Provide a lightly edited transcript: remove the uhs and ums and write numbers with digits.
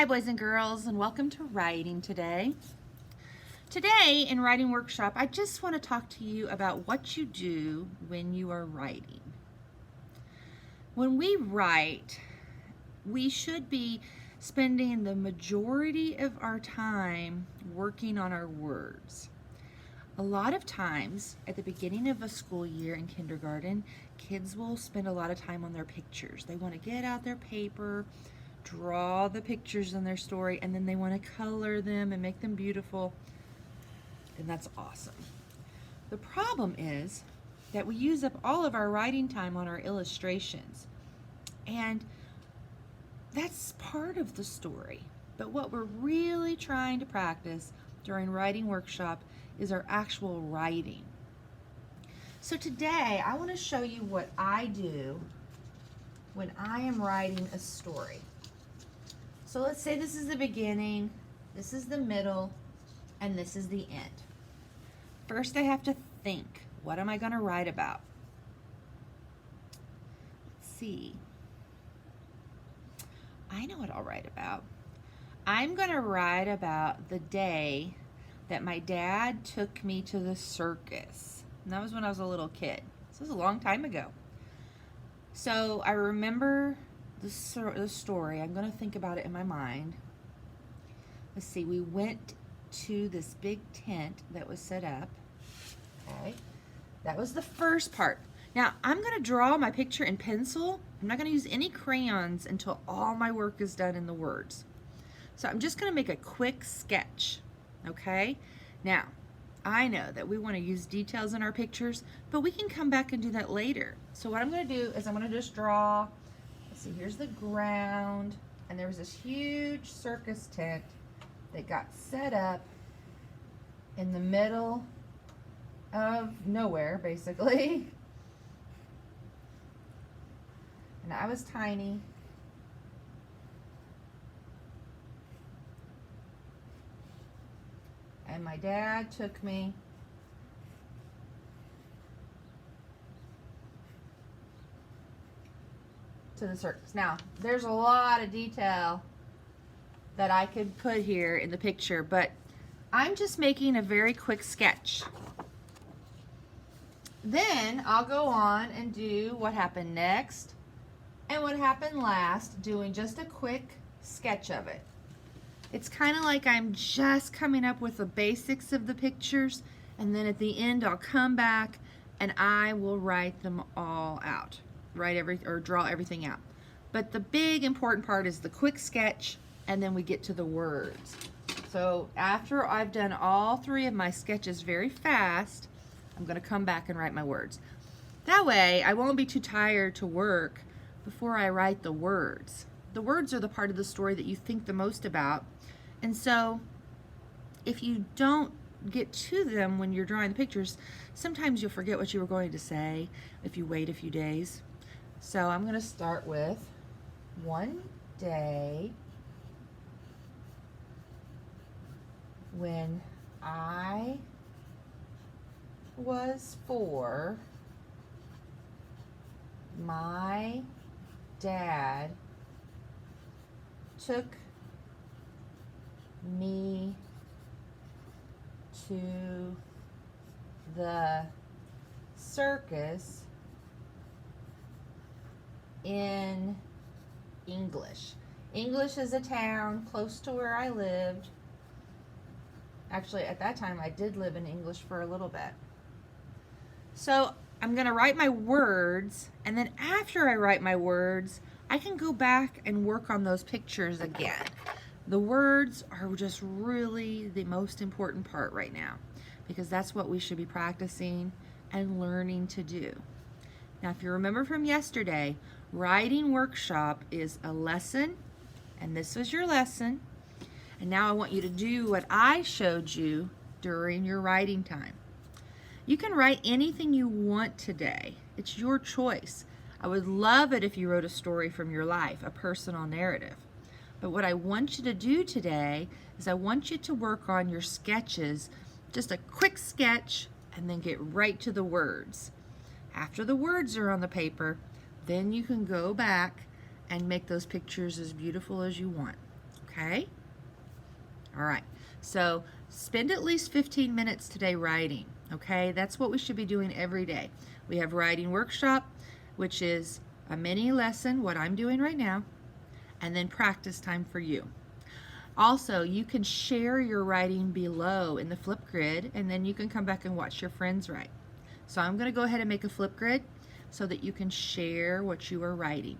Hi boys and girls, and welcome to writing today. Today in Writing Workshop, I just want to talk to you about what you do when you are writing. When we write, we should be spending the majority of our time working on our words. A lot of times at the beginning of a school year in kindergarten, kids will spend a lot of time on their pictures. They want to get out their paper, draw the pictures in their story, and then they want to color them and make them beautiful, and that's awesome. The problem is that we use up all of our writing time on our illustrations, and that's part of the story. But what we're really trying to practice during Writing Workshop is our actual writing. So today I want to show you what I do when I am writing a story. So let's say this is the beginning, this is the middle, and this is the end. First I have to think, what am I going to write about? Let's see. I know what I'll write about. I'm going to write about the day that my dad took me to the circus. And that was when I was a little kid. This was a long time ago. So I remember the story. I'm going to think about it in my mind. Let's see. We went to this big tent that was set up. Okay. That was the first part. Now I'm going to draw my picture in pencil. I'm not going to use any crayons until all my work is done in the words. So I'm just going to make a quick sketch. Okay. Now I know that we want to use details in our pictures, but we can come back and do that later. So what I'm going to do is I'm going to just draw. Let's see, here's the ground, and there was this huge circus tent that got set up in the middle of nowhere, basically. And I was tiny. And my dad took me to the circus. Now, there's a lot of detail that I could put here in the picture, but I'm just making a very quick sketch. Then I'll go on and do what happened next and what happened last, doing just a quick sketch of it. It's kind of like I'm just coming up with the basics of the pictures, and then at the end I'll come back and I will write them all out. Draw everything out. But the big important part is the quick sketch, and then we get to the words. So after I've done all three of my sketches very fast, I'm going to come back and write my words. That way I won't be too tired to work before I write the words. The words are the part of the story that you think the most about, and so if you don't get to them when you're drawing the pictures, sometimes you'll forget what you were going to say if you wait a few days. So I'm going to start with one day when I was 4, my dad took me to the circus in English. English is a town close to where I lived. Actually, at that time, I did live in English for a little bit. So I'm going to write my words, and then after I write my words, I can go back and work on those pictures again. The words are just really the most important part right now, because that's what we should be practicing and learning to do. Now, if you remember from yesterday, Writing Workshop is a lesson, and this was your lesson. And now I want you to do what I showed you during your writing time. You can write anything you want today. It's your choice. I would love it if you wrote a story from your life, a personal narrative. But what I want you to do today is I want you to work on your sketches, just a quick sketch, and then get right to the words. After the words are on the paper, then you can go back and make those pictures as beautiful as you want. Okay? All right. So spend at least 15 minutes today writing. Okay? That's what we should be doing every day. We have writing workshop, which is a mini lesson, what I'm doing right now, and then practice time for you. Also, you can share your writing below in the Flipgrid, and then you can come back and watch your friends write. So I'm going to go ahead and make a Flipgrid so that you can share what you are writing.